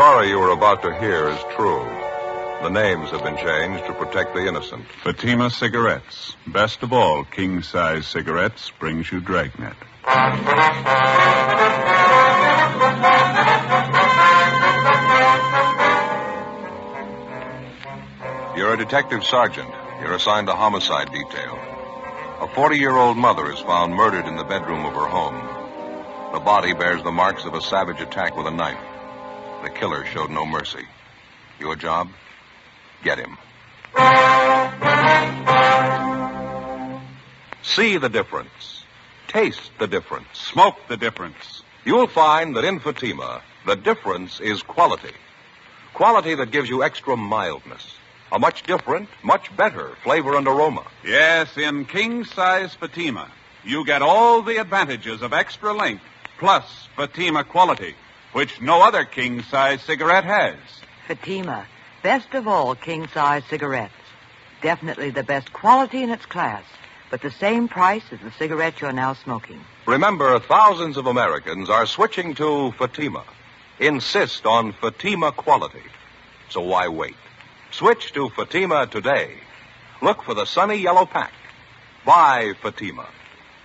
story you are about to hear is true. The names have been changed to protect the innocent. Fatima Cigarettes. Best of all, king-size cigarettes brings you Dragnet. You're a detective sergeant. You're assigned to homicide detail. A 40-year-old mother is found murdered in the bedroom of her home. The body bears the marks of a savage attack with a knife. The killer showed no mercy. Your job? Get him. See the difference. Taste the difference. Smoke the difference. You'll find that in Fatima, the difference is quality. Quality that gives you extra mildness. A much different, much better flavor and aroma. Yes, in king-size Fatima, you get all the advantages of extra length, plus Fatima quality, which no other king-size cigarette has. Fatima, best of all king-size cigarettes. Definitely the best quality in its class, but the same price as the cigarette you're now smoking. Remember, thousands of Americans are switching to Fatima. Insist on Fatima quality. So why wait? Switch to Fatima today. Look for the sunny yellow pack. Buy Fatima.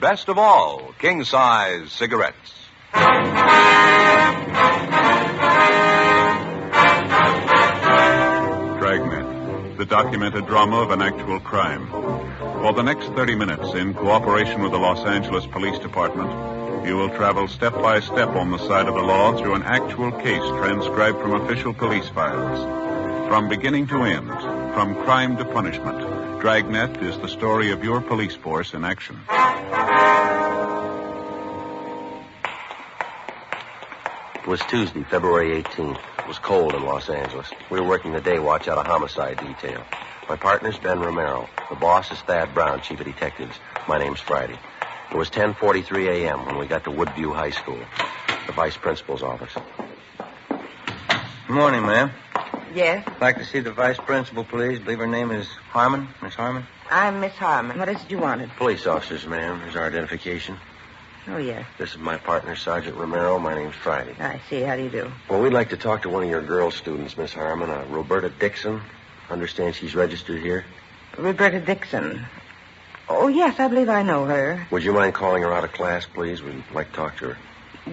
Best of all, king-size cigarettes. Dragnet, the documented drama of an actual crime. For the next 30 minutes, in cooperation with the Los Angeles Police Department, you will travel step by step on the side of the law through an actual case transcribed from official police files. From beginning to end, from crime to punishment, Dragnet is the story of your police force in action. It was Tuesday, February 18th. It was cold in Los Angeles. We were working the day watch out of homicide detail. My partner's Ben Romero. The boss is Thad Brown, chief of detectives. My name's Friday. It was 10:43 a.m. when we got to Woodview High School, the vice principal's office. Good morning, ma'am. Yes? I'd like to see the vice principal, please. I believe her name is Harmon. Miss Harmon? I'm Miss Harmon. What is it you wanted? Police officers, ma'am. Here's our identification. Oh, yes. This is my partner, Sergeant Romero. My name's Friday. I see. How do you do? Well, we'd like to talk to one of your girl students, Miss Harmon, Roberta Dixon. Understand she's registered here? Roberta Dixon. Oh, yes, I believe I know her. Would you mind calling her out of class, please? We'd like to talk to her.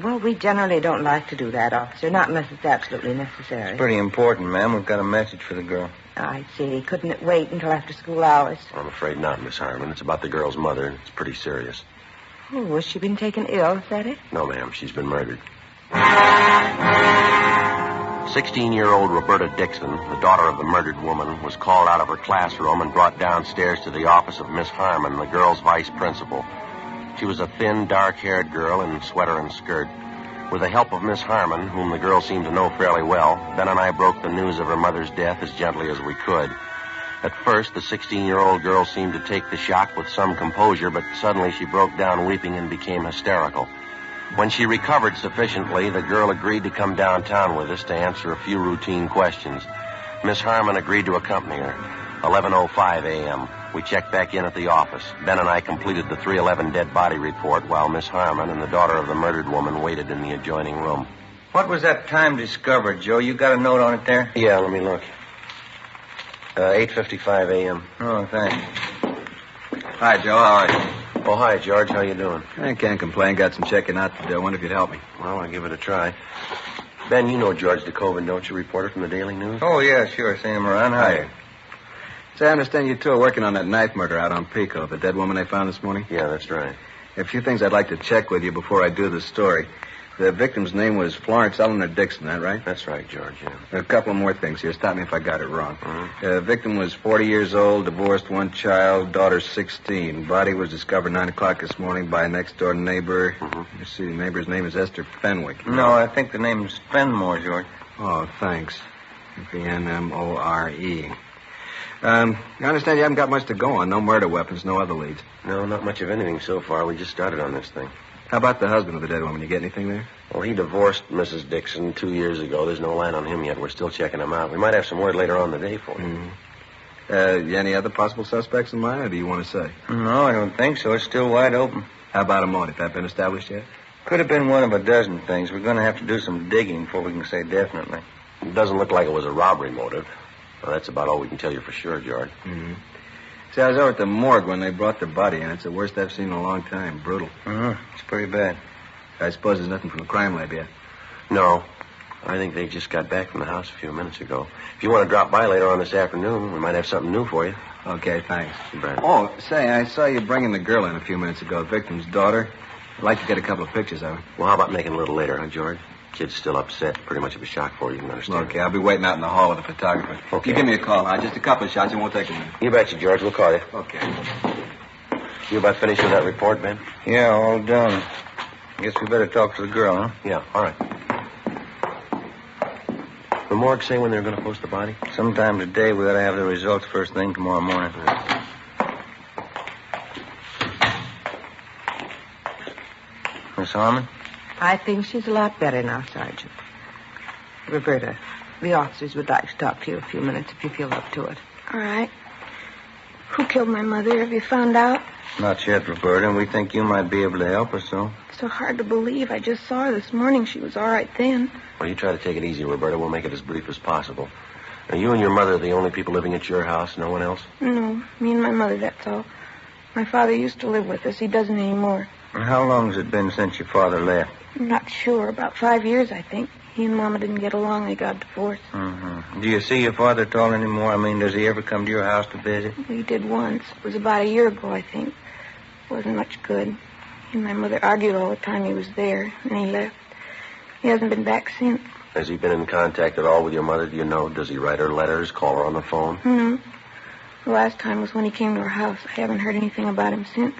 Well, we generally don't like to do that, officer, not unless it's absolutely necessary. It's pretty important, ma'am. We've got a message for the girl. I see. Couldn't it wait until after school hours? I'm afraid not, Miss Harmon. It's about the girl's mother, and it's pretty serious. Oh, has she been taken ill? Is that it? No, ma'am. She's been murdered. 16-year-old Roberta Dixon, the daughter of the murdered woman, was called out of her classroom and brought downstairs to the office of Miss Harmon, the girl's vice principal. She was a thin, dark-haired girl in sweater and skirt. With the help of Miss Harmon, whom the girl seemed to know fairly well, Ben and I broke the news of her mother's death as gently as we could. At first, the 16-year-old girl seemed to take the shock with some composure, but suddenly she broke down weeping and became hysterical. When she recovered sufficiently, the girl agreed to come downtown with us to answer a few routine questions. Miss Harmon agreed to accompany her. 11:05 a.m. We checked back in at the office. Ben and I completed the 311 dead body report while Miss Harmon and the daughter of the murdered woman waited in the adjoining room. What was that time discovered, Joe? You got a note on it there? Yeah, let me look. 8:55 a.m. Oh, thanks. Hi, Joe. How are you? Oh, hi, George. How you doing? I can't complain. Got some checking out to do. I wonder if you'd help me. Well, I'll give it a try. Ben, you know George DeKoven, don't you? Reporter from the Daily News? Oh, yeah, sure. Seen him around. Hi. Say, I understand you two are working on that knife murder out on Pico, the dead woman they found this morning? Yeah, that's right. A few things I'd like to check with you before I do the story. The victim's name was Florence Eleanor Dixon, that right? That's right, George, yeah. A couple more things here. Stop me if I got it wrong. Mm-hmm. The victim was 40 years old, divorced, one child, daughter 16. Body was discovered 9 o'clock this morning by a next-door neighbor. Mm-hmm. Let's see, the neighbor's name is Esther Fenwick. No, I think the name's Fenmore, George. Oh, thanks. Fenmore. I understand you haven't got much to go on. No murder weapons, no other leads. No, not much of anything so far. We just started on this thing. How about the husband of the dead woman? You get anything there? Well, he divorced Mrs. Dixon 2 years ago. There's no line on him yet. We're still checking him out. We might have some word later on in the day for you. Mm-hmm. Any other possible suspects in mind, or do you want to say? No, I don't think so. It's still wide open. How about a motive? That been established yet? Could have been one of a dozen things. We're going to have to do some digging before we can say definitely. It doesn't look like it was a robbery motive. Well, that's about all we can tell you for sure, George. Mm-hmm. See, I was over at the morgue when they brought the body in. It's the worst I've seen in a long time. Brutal. It's pretty bad. I suppose there's nothing from the crime lab yet. No. I think they just got back from the house a few minutes ago. If you want to drop by later on this afternoon, we might have something new for you. Okay, thanks. You bet. Oh, say, I saw you bringing the girl in a few minutes ago, the victim's daughter. I'd like to get a couple of pictures of her. Well, how about making a little later, huh, George? Kid's still upset. Pretty much of a shock for you can understand. Okay, I'll be waiting out in the hall with the photographer. Okay. You give me a call, huh? Just a couple of shots. It won't take a minute. You betcha, George. We'll call you. Okay. You about finished with that report, Ben? Yeah, all done. Guess we better talk to the girl, huh? Yeah, all right. The morgue say when they're going to post the body? Sometime today, we ought to have the results first thing tomorrow morning. Miss Harmon? I think she's a lot better now, Sergeant. Roberta, the officers would like to talk to you a few minutes if you feel up to it. All right. Who killed my mother? Have you found out? Not yet, Roberta. We think you might be able to help us, so. It's so hard to believe. I just saw her this morning. She was all right then. Well, you try to take it easy, Roberta. We'll make it as brief as possible. Now, you and your mother are the only people living at your house, no one else? No, me and my mother, that's all. My father used to live with us. He doesn't anymore. And how long has it been since your father left? I'm not sure. About 5 years, I think. He and Mama didn't get along. They got divorced. Mm-hmm. Do you see your father at all anymore? I mean, does he ever come to your house to visit? We did once. It was about a year ago, I think. Wasn't much good. He and my mother argued all the time he was there, and he left. He hasn't been back since. Has he been in contact at all with your mother, do you know? Does he write her letters, call her on the phone? No. The last time was when he came to our house. I haven't heard anything about him since.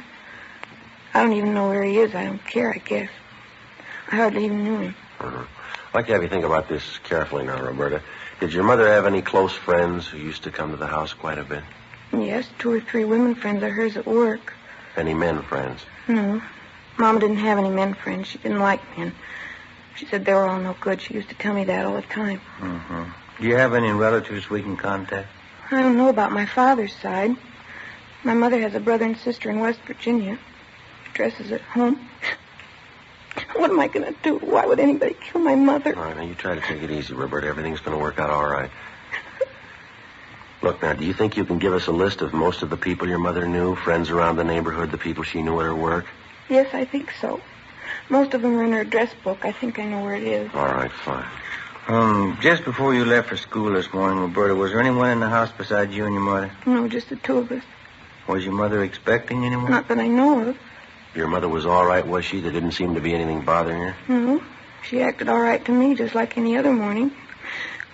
I don't even know where he is. I don't care, I guess. I hardly even knew him. Uh-huh. I'd like to have you think about this carefully now, Roberta. Did your mother have any close friends who used to come to the house quite a bit? Yes, 2 or 3 women friends of hers at work. Any men friends? No. Mama didn't have any men friends. She didn't like men. She said they were all no good. She used to tell me that all the time. Mm-hmm. Do you have any relatives we can contact? I don't know about my father's side. My mother has a brother and sister in West Virginia. Address is at home. What am I going to do? Why would anybody kill my mother? All right, now you try to take it easy, Roberta. Everything's going to work out all right. Look, now, do you think you can give us a list of most of the people your mother knew, friends around the neighborhood, the people she knew at her work? Yes, I think so. Most of them are in her address book. I think I know where it is. All right, fine. Just before you left for school this morning, Roberta, was there anyone in the house besides you and your mother? No, just the 2 of us. Was your mother expecting anyone? Not that I know of. Your mother was all right, was she? There didn't seem to be anything bothering her? No. She acted all right to me, just like any other morning.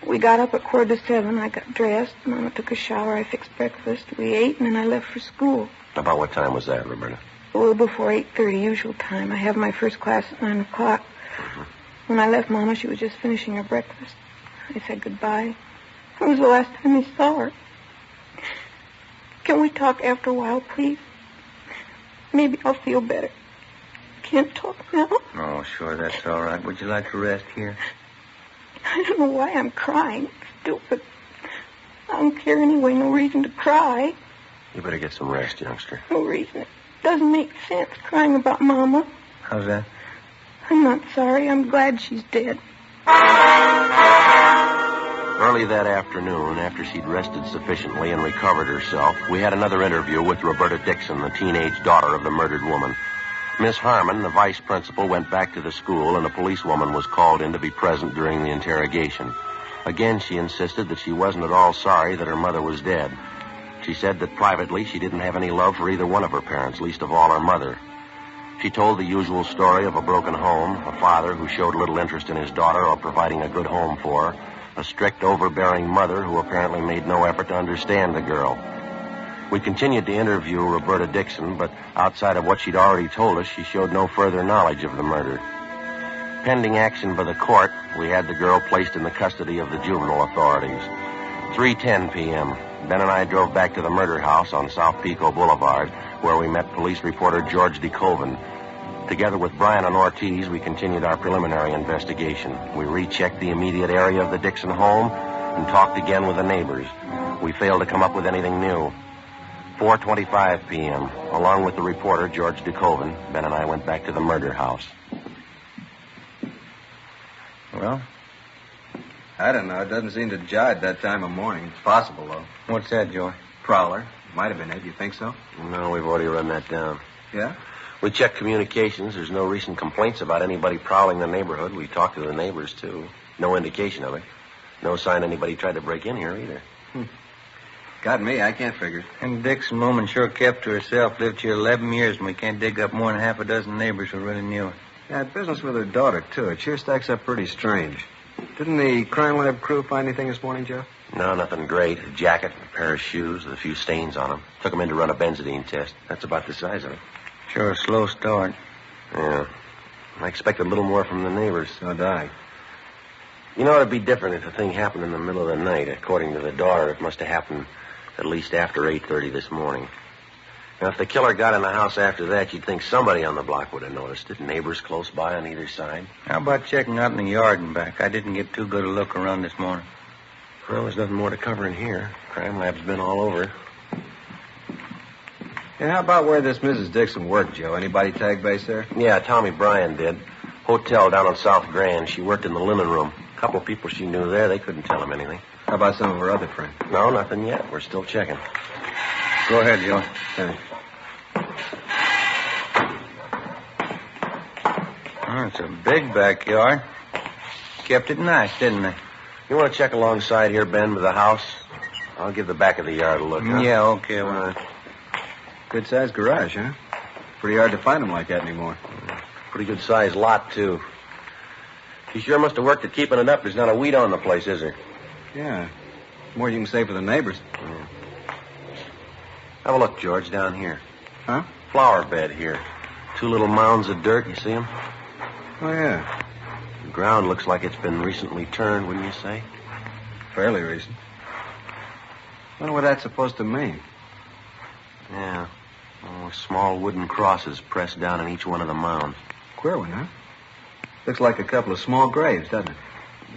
We got up at 6:45. I got dressed. Mama took a shower. I fixed breakfast. We ate, and then I left for school. About what time was that, Roberta? A little before 8:30, usual time. I have my first class at 9 o'clock. Mm-hmm. When I left Mama, she was just finishing her breakfast. I said goodbye. It was the last time I saw her. Can we talk after a while, please? Maybe I'll feel better. Can't talk now. Oh, sure, that's all right. Would you like to rest here? I don't know why I'm crying. Stupid. I don't care anyway. No reason to cry. You better get some rest, youngster. No reason. It doesn't make sense crying about Mama. How's that? I'm not sorry. I'm glad she's dead. Early that afternoon, after she'd rested sufficiently and recovered herself, we had another interview with Roberta Dixon, the teenage daughter of the murdered woman. Miss Harmon, the vice principal, went back to the school, and a policewoman was called in to be present during the interrogation. Again, she insisted that she wasn't at all sorry that her mother was dead. She said that privately she didn't have any love for either one of her parents, least of all her mother. She told the usual story of a broken home, a father who showed little interest in his daughter or providing a good home for her, a strict, overbearing mother who apparently made no effort to understand the girl. We continued to interview Roberta Dixon, but outside of what she'd already told us, she showed no further knowledge of the murder. Pending action by the court, we had the girl placed in the custody of the juvenile authorities. 3:10 p.m., Ben and I drove back to the murder house on South Pico Boulevard, where we met police reporter George DeCoven. Together with Brian and Ortiz, we continued our preliminary investigation. We rechecked the immediate area of the Dixon home and talked again with the neighbors. We failed to come up with anything new. 4:25 p.m., along with the reporter, George DeCoven, Ben and I went back to the murder house. Well, I don't know. It doesn't seem to jive that time of morning. It's possible, though. What's that, Joey? Prowler. Might have been it. You think so? No, we've already run that down. Yeah? We checked communications. There's no recent complaints about anybody prowling the neighborhood. We talked to the neighbors, too. No indication of it. No sign anybody tried to break in here, either. Got me. I can't figure it. And Dixon woman sure kept to herself. Lived here 11 years, and we can't dig up more than half a dozen neighbors who really knew her. Yeah, business with her daughter, too. It sure stacks up pretty strange. Didn't the crime lab crew find anything this morning, Joe? No, nothing great. A jacket, a pair of shoes with a few stains on them. Took them in to run a benzodine test. That's about the size of it. Sure a slow start. Yeah. I expected a little more from the neighbors. So did I. You know, it'd be different if the thing happened in the middle of the night. According to the daughter, it must have happened at least after 8:30 this morning. Now, if the killer got in the house after that, you'd think somebody on the block would have noticed it. Neighbors close by on either side. How about checking out in the yard and back? I didn't get too good a look around this morning. Well, there's nothing more to cover in here. Crime lab's been all over. And how about where this Mrs. Dixon worked, Joe? Anybody tag base there? Yeah, Tommy Bryan did. Hotel down on South Grand. She worked in the linen room. A couple of people she knew there, they couldn't tell him anything. How about some of her other friends? No, nothing yet. We're still checking. Go ahead, Joe. Thanks. Oh, it's a big backyard. Kept it nice, didn't they? You want to check alongside here, Ben, with the house? I'll give the back of the yard a look, huh? Yeah, okay. Well, Good-sized garage, huh? Pretty hard to find them like that anymore. Pretty good-sized lot, too. She sure must have worked at keeping it up. There's not a weed on the place, is there? Yeah. More you can say for the neighbors. Yeah. Have a look, George, down here. Huh? Flower bed here. 2 little mounds of dirt, you see them? Oh, yeah. The ground looks like it's been recently turned, wouldn't you say? Fairly recent. Wonder what that's supposed to mean. Yeah. Oh, small wooden crosses pressed down in each one of the mounds. Queer one, huh? Looks like a couple of small graves, doesn't it?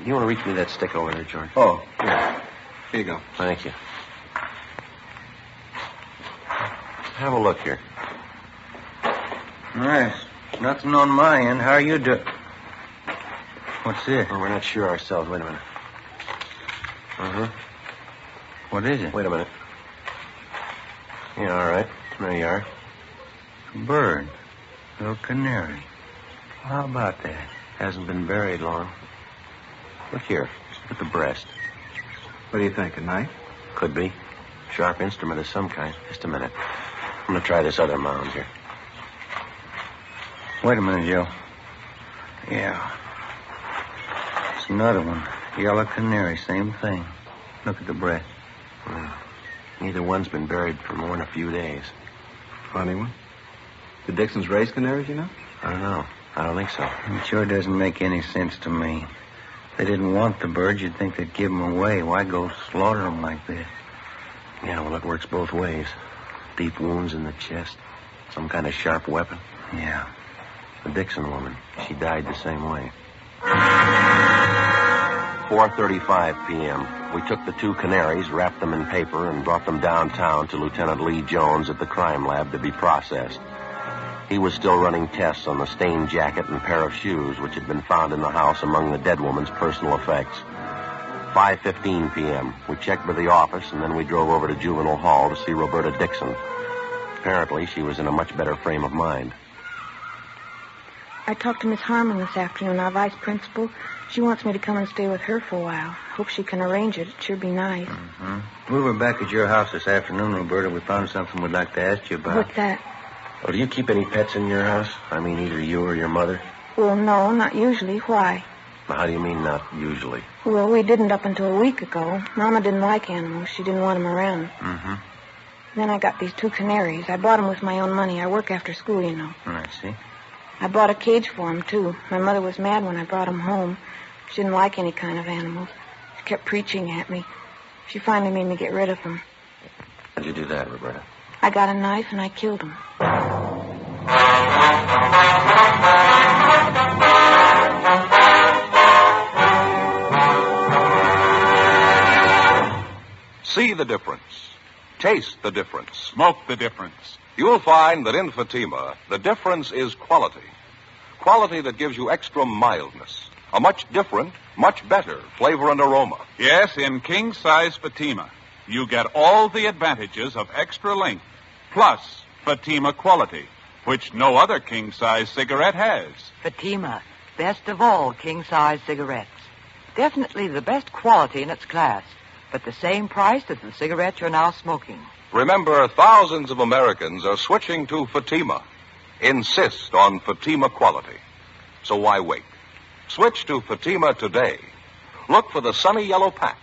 You want to reach me that stick over there, George? Oh, yeah. Here you go. Thank you. Have a look here. nice. Nothing on my end. How are you doing? What's this? Oh, we're not sure ourselves. Wait a minute. Uh-huh. What is it? Wait a minute. Yeah, all right. There you are. A bird. Little canary. How about that? Hasn't been buried long. Look here. Look at the breast. What do you think, a knife? Could be. Sharp instrument of some kind. Just a minute. I'm going to try this other mound here. Wait a minute, Joe. Yeah. It's another one. Yellow canary, same thing. Look at the breast. Neither one's been buried for more than a few days. Funny one. The Dixons raise canaries, you know? I don't know. I don't think so. It sure doesn't make any sense to me. If they didn't want the birds, you'd think they'd give them away. Why go slaughter them like this? Yeah, well, it works both ways. Deep wounds in the chest. Some kind of sharp weapon. Yeah. The Dixon woman. She died the same way. 4:35 p.m. We took the 2 canaries, wrapped them in paper, and brought them downtown to Lieutenant Lee Jones at the crime lab to be processed. He was still running tests on the stained jacket and pair of shoes which had been found in the house among the dead woman's personal effects. 5:15 p.m. We checked with the office, and then we drove over to Juvenile Hall to see Roberta Dixon. Apparently, she was in a much better frame of mind. I talked to Miss Harmon this afternoon, our vice principal. She wants me to come and stay with her for a while. Hope she can arrange it. It'd sure be nice. Mm-hmm. We were back at your house this afternoon, Roberta. We found something we'd like to ask you about. What's that? Oh, do you keep any pets in your house? I mean, either you or your mother? Well, no, not usually. Why? How do you mean, not usually? Well, we didn't up until a week ago. Mama didn't like animals. She didn't want them around. Mm-hmm. Then I got these 2 canaries. I bought them with my own money. I work after school, you know. I see. I bought a cage for them, too. My mother was mad when I brought them home. She didn't like any kind of animals. She kept preaching at me. She finally made me get rid of them. How'd you do that, Roberta? I got a knife and I killed them. See the difference. Taste the difference. Smoke the difference. You'll find that in Fatima, the difference is quality. Quality that gives you extra mildness, A much different, much better flavor and aroma. Yes, in king-size Fatima, you get all the advantages of extra length, plus Fatima quality, which no other king-size cigarette has. Fatima, best of all king-size cigarettes. Definitely the best quality in its class, but the same price as the cigarette you're now smoking. Remember, thousands of Americans are switching to Fatima. Insist on Fatima quality. So why wait? Switch to Fatima today. Look for the sunny yellow pack.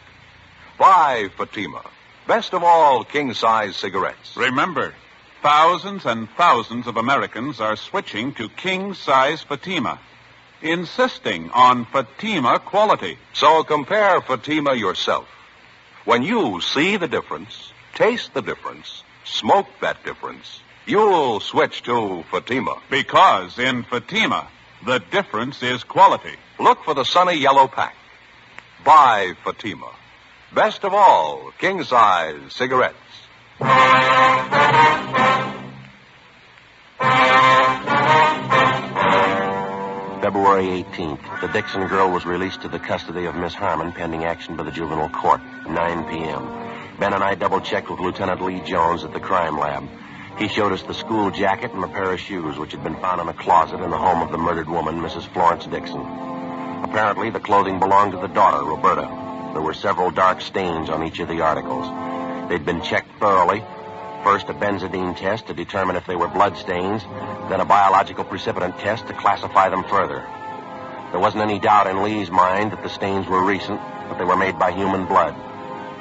Buy Fatima, best of all king-size cigarettes. Remember, thousands and thousands of Americans are switching to king-size Fatima, insisting on Fatima quality. So compare Fatima yourself. When you see the difference, taste the difference, smoke that difference, you'll switch to Fatima. Because in Fatima, the difference is quality. Look for the sunny yellow pack. Buy Fatima, best of all king-size cigarettes. February 18th, the Dixon girl was released to the custody of Miss Harmon pending action by the juvenile court, 9 p.m. Ben and I double-checked with Lieutenant Lee Jones at the crime lab. He showed us the school jacket and a pair of shoes which had been found in a closet in the home of the murdered woman, Mrs. Florence Dixon. Apparently, the clothing belonged to the daughter, Roberta. There were several dark stains on each of the articles. They'd been checked thoroughly. First, a benzodine test to determine if they were blood stains, then a biological precipitant test to classify them further. There wasn't any doubt in Lee's mind that the stains were recent, but they were made by human blood.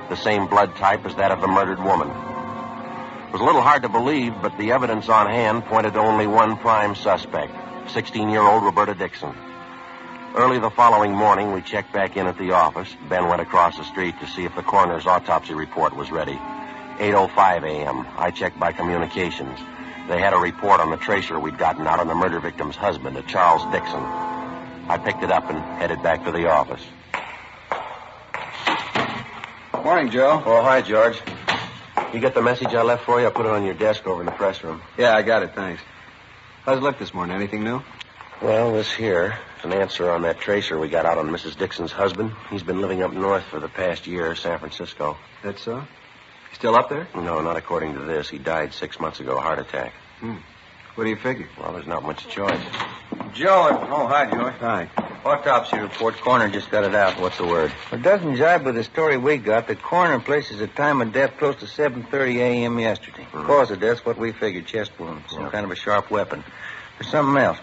The same blood type as that of the murdered woman. It was a little hard to believe, but the evidence on hand pointed to only one prime suspect, 16-year-old Roberta Dixon. Early the following morning, we checked back in at the office. Ben went across the street to see if the coroner's autopsy report was ready. 8:05 a.m. I checked by communications. They had a report on the tracer we'd gotten out on the murder victim's husband, a Charles Dixon. I picked it up and headed back to the office. Morning, Joe. Oh, hi, George. You get the message I left for you? I put it on your desk over in the press room. Yeah, I got it, thanks. How's it look this morning? Anything new? Well, this here is an answer on that tracer we got out on Mrs. Dixon's husband. He's been living up north for the past year, San Francisco. That's so? He's still up there? No, not according to this. He died 6 months ago, heart attack. What do you figure? Well, there's not much choice. Joe. Oh, hi, Joey. Hi. Autopsy report. Coroner just got it out. What's the word? It doesn't jibe with the story we got. The coroner places the time of death close to 7:30 a.m. yesterday. Cause of death's what we figured, chest wound. Some kind of a sharp weapon. There's something else.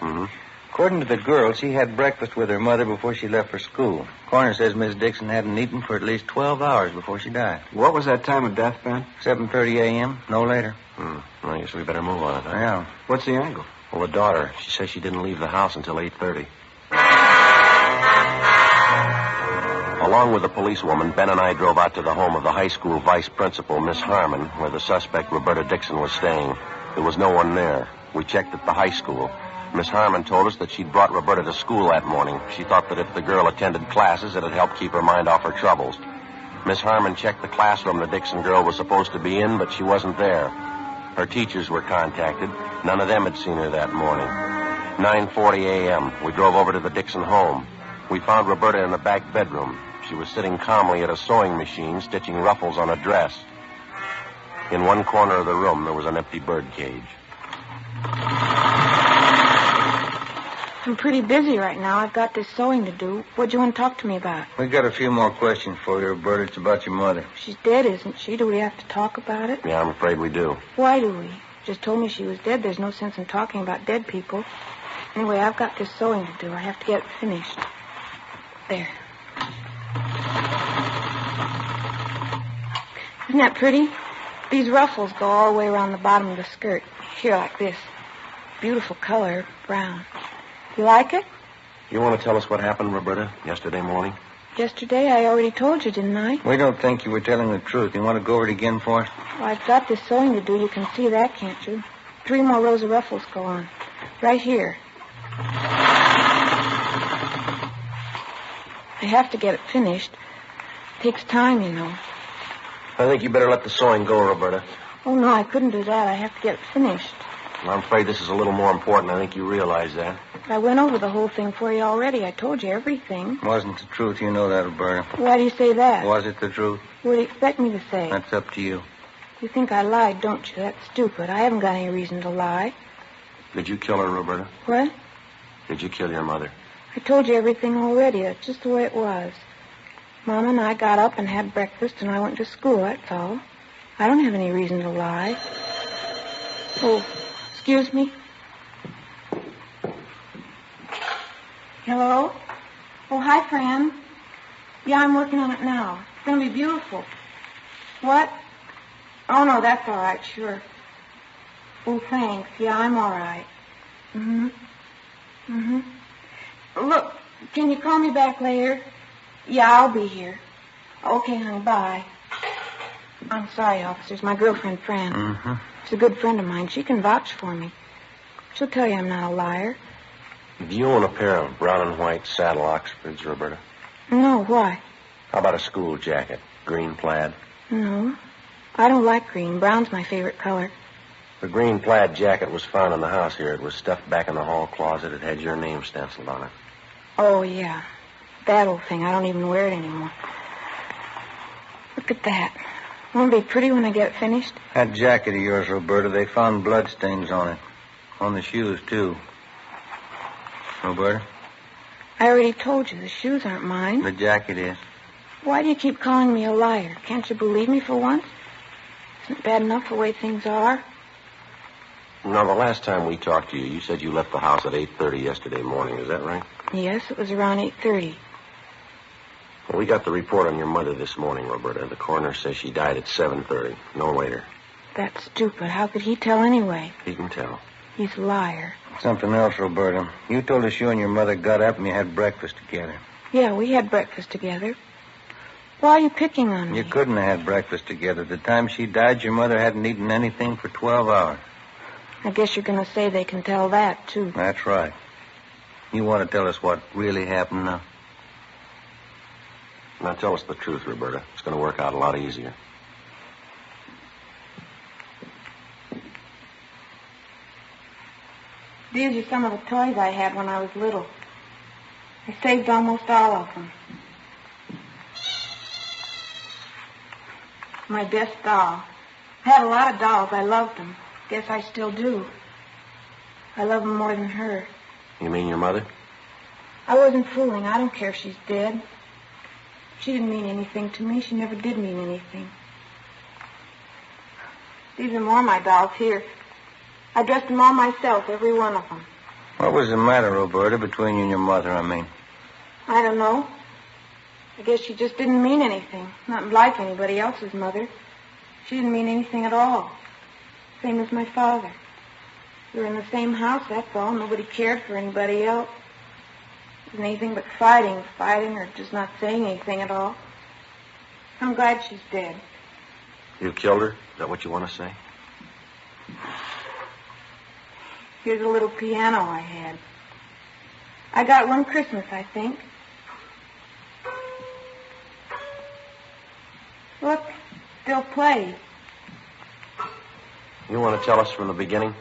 According to the girl, she had breakfast with her mother before she left for school. Coroner says Miss Dixon hadn't eaten for at least 12 hours before she died. What was that time of death, Ben? 7:30 a.m., no later. Well, I guess we better move on it, huh? Yeah. What's the angle? Well, the daughter, she says she didn't leave the house until 8:30. Along with the policewoman, Ben and I drove out to the home of the high school vice principal, Miss Harmon, where the suspect, Roberta Dixon, was staying. There was no one there. We checked at the high school. Miss Harmon told us that she'd brought Roberta to school that morning. She thought that if the girl attended classes, it'd help keep her mind off her troubles. Miss Harmon checked the classroom the Dixon girl was supposed to be in, but she wasn't there. Her teachers were contacted. None of them had seen her that morning. 9:40 a.m., we drove over to the Dixon home. We found Roberta in the back bedroom. She was sitting calmly at a sewing machine, stitching ruffles on a dress. In one corner of the room, there was an empty bird cage. I'm pretty busy right now. I've got this sewing to do. What do you want to talk to me about? We got a few more questions for you, Roberta. It's about your mother. She's dead, isn't she? Do we have to talk about it? Yeah, I'm afraid we do. Why do we? Just told me she was dead. There's no sense in talking about dead people. Anyway, I've got this sewing to do. I have to get it finished. There. Isn't that pretty? These ruffles go all the way around the bottom of the skirt. Here, like this. Beautiful color, brown. You like it? You want to tell us what happened, Roberta, yesterday morning? Yesterday, I already told you, didn't I? We don't think you were telling the truth. You want to go over it again for us? Well, I've got this sewing to do. You can see that, can't you? 3 more rows of ruffles go on. Right here. I have to get it finished. It takes time, you know. I think you better let the sewing go, Roberta. Oh, no, I couldn't do that. I have to get it finished. I'm afraid this is a little more important. I think you realize that. I went over the whole thing for you already. I told you everything. Wasn't the truth. You know that, Roberta. Why do you say that? Was it the truth? What do you expect me to say? That's up to you. You think I lied, don't you? That's stupid. I haven't got any reason to lie. Did you kill her, Roberta? What? Did you kill your mother? I told you everything already. That's just the way it was. Mom and I got up and had breakfast, and I went to school, that's all. I don't have any reason to lie. Oh, excuse me. Hello? Oh, hi, Fran. Yeah, I'm working on it now. It's going to be beautiful. What? Oh, no, that's all right, sure. Oh, thanks. Yeah, I'm all right. Look, can you call me back later? Yeah, I'll be here. Okay, honey, bye. I'm sorry, officers. My girlfriend, Fran. She's a good friend of mine. She can vouch for me. She'll tell you I'm not a liar. Do you own a pair of brown and white saddle Oxfords, Roberta? No, why? How about a school jacket? Green plaid? No. I don't like green. Brown's my favorite color. The green plaid jacket was found in the house here. It was stuffed back in the hall closet. It had your name stenciled on it. Oh, yeah. That old thing. I don't even wear it anymore. Look at that. Won't it be pretty when I get it finished? That jacket of yours, Roberta, they found bloodstains on it. On the shoes, too. Roberta? I already told you the shoes aren't mine. The jacket is. Why do you keep calling me a liar? Can't you believe me for once? Isn't it bad enough the way things are? Now, the last time we talked to you, you said you left the house at 8:30 yesterday morning. Is that right? Yes, it was around 8:30. Well, we got the report on your mother this morning, Roberta. The coroner says she died at 7:30, no later. That's stupid. How could he tell anyway? He can tell. He's a liar. Something else, Roberta. You told us you and your mother got up and you had breakfast together. Yeah, we had breakfast together. Why are you picking on me? You couldn't have had breakfast together. The time she died, your mother hadn't eaten anything for 12 hours. I guess you're going to say they can tell that, too. That's right. You want to tell us what really happened now? Now, tell us the truth, Roberta. It's going to work out a lot easier. These are some of the toys I had when I was little. I saved almost all of them. My best doll. I had a lot of dolls. I loved them. Guess I still do. I love them more than her. You mean your mother? I wasn't fooling. I don't care if she's dead. She didn't mean anything to me. She never did mean anything. These are more of my dolls here. I dressed them all myself, every one of them. What was the matter, Roberta, between you and your mother, I mean? I don't know. I guess she just didn't mean anything. Not like anybody else's mother. She didn't mean anything at all. Same as my father. We were in the same house, that's all. Nobody cared for anybody else. It wasn't anything but fighting, or just not saying anything at all. I'm glad she's dead. You killed her? Is that what you want to say? Here's a little piano I had. I got one Christmas, I think. Look, still plays. You want to tell us from the beginning?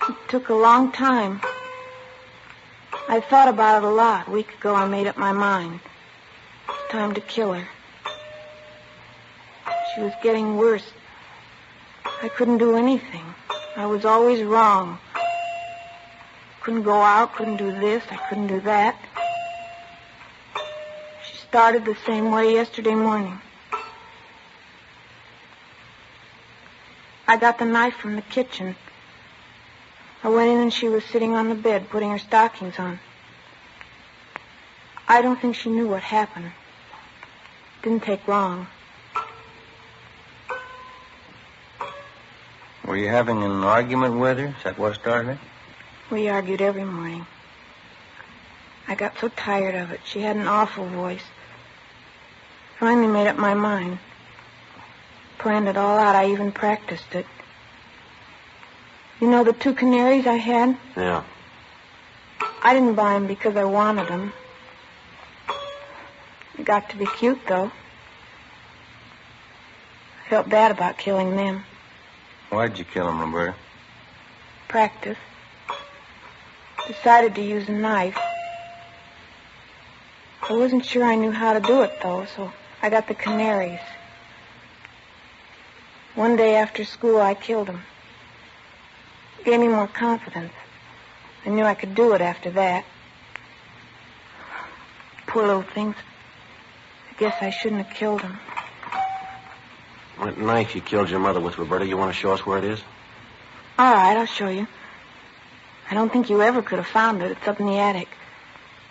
It took a long time. I thought about it a lot. A week ago, I made up my mind. It's time to kill her. She was getting worse. I couldn't do anything. I was always wrong. Couldn't go out, couldn't do this, I couldn't do that. She started the same way yesterday morning. I got the knife from the kitchen. I went in and she was sitting on the bed, putting her stockings on. I don't think she knew what happened. It didn't take long. Were you having an argument with her? Is that what started it? We argued every morning. I got so tired of it. She had an awful voice. Finally made up my mind. Planned it all out. I even practiced it. You know the 2 canaries I had? Yeah. I didn't buy them because I wanted them. I got to be cute, though. I felt bad about killing them. Why'd you kill him, Roberta? Practice. Decided to use a knife. I wasn't sure I knew how to do it, though, so I got the Canaries. One day after school, I killed them. It gave me more confidence. I knew I could do it after that. Poor little things. I guess I shouldn't have killed them. That knife you killed your mother with, Roberta, you want to show us where it is? All right, I'll show you. I don't think you ever could have found it. It's up in the attic.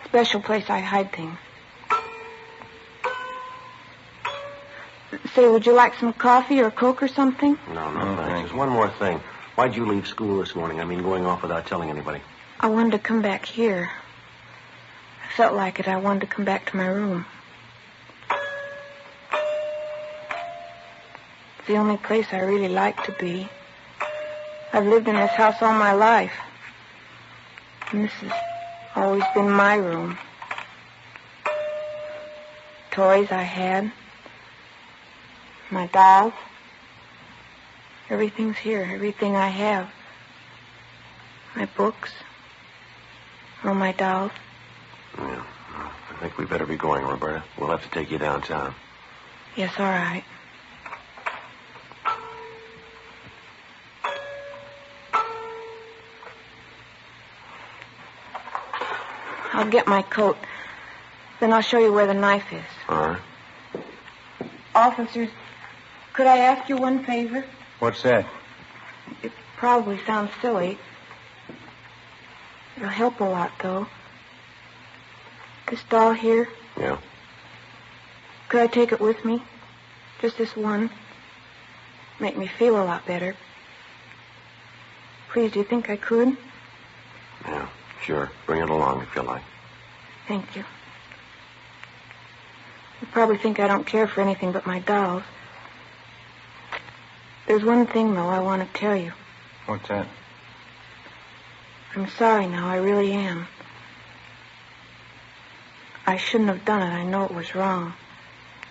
Special place I hide things. Say, would you like some coffee or Coke or something? No, thanks. Just one more thing. Why'd you leave school this morning? I mean, going off without telling anybody. I wanted to come back here. I felt like it. I wanted to come back to my room. It's the only place I really like to be. I've lived in this house all my life. And this has always been my room. Toys I had. My dolls. Everything's here. Everything I have. My books. All my dolls. Yeah. I think we better be going, Roberta. We'll have to take you downtown. Yes, all right. I'll get my coat. Then I'll show you where the knife is. All right. Officers, could I ask you one favor? What's that? It probably sounds silly. It'll help a lot, though. This doll here, Yeah. could I take it with me? Just this one. Make me feel a lot better. Please, do you think I could? Yeah, sure. Bring it along if you like. Thank you. You probably think I don't care for anything but my dolls. There's one thing, though, I want to tell you. What's that? I'm sorry now, I really am. I shouldn't have done it. I know it was wrong.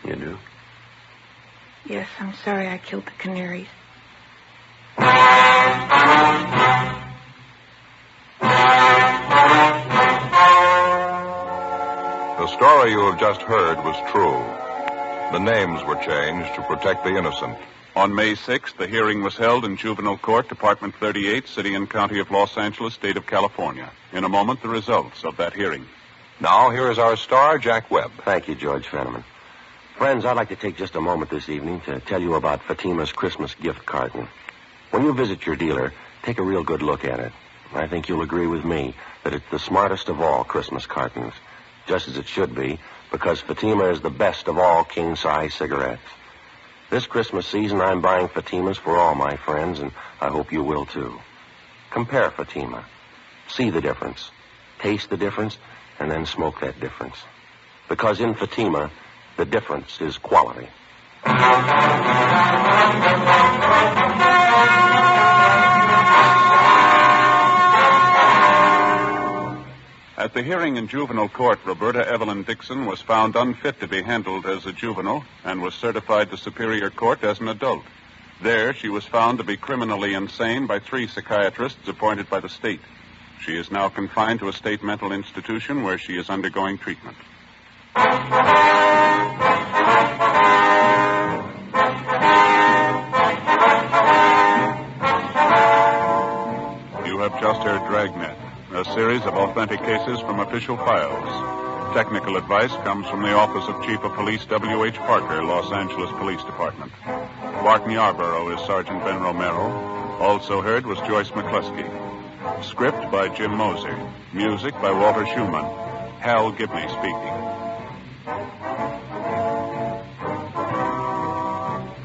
You do? Yes, I'm sorry I killed the Canaries. The story you have just heard was true. The names were changed to protect the innocent. On May 6th, the hearing was held in Juvenile Court, Department 38, City and County of Los Angeles, State of California. In a moment, the results of that hearing. Now, here is our star, Jack Webb. Thank you, George Fenneman. Friends, I'd like to take just a moment this evening to tell you about Fatima's Christmas gift carton. When you visit your dealer, take a real good look at it. I think you'll agree with me that it's the smartest of all Christmas cartons, just as it should be, because Fatima is the best of all king-size cigarettes. This Christmas season, I'm buying Fatimas for all my friends, and I hope you will, too. Compare Fatima. See the difference. Taste the difference, and then smoke that difference. Because in Fatima, the difference is quality. At the hearing in juvenile court, Roberta Evelyn Dixon was found unfit to be handled as a juvenile and was certified to Superior Court as an adult. There, she was found to be criminally insane by 3 psychiatrists appointed by the state. She is now confined to a state mental institution where she is undergoing treatment. You have just heard Dragnet, a series of authentic cases from official files. Technical advice comes from the Office of Chief of Police W.H. Parker, Los Angeles Police Department. Barton Yarborough is Sergeant Ben Romero. Also heard was Joyce McCluskey. Script by Jim Moser. Music by Walter Schumann. Hal Gibney speaking.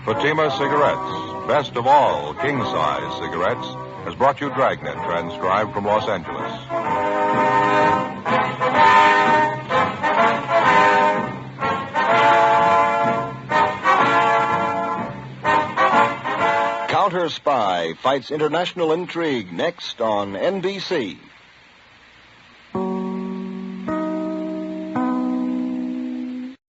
Fatima Cigarettes, best of all king-size cigarettes, has brought you Dragnet, transcribed from Los Angeles. Counter Spy fights international intrigue next on NBC.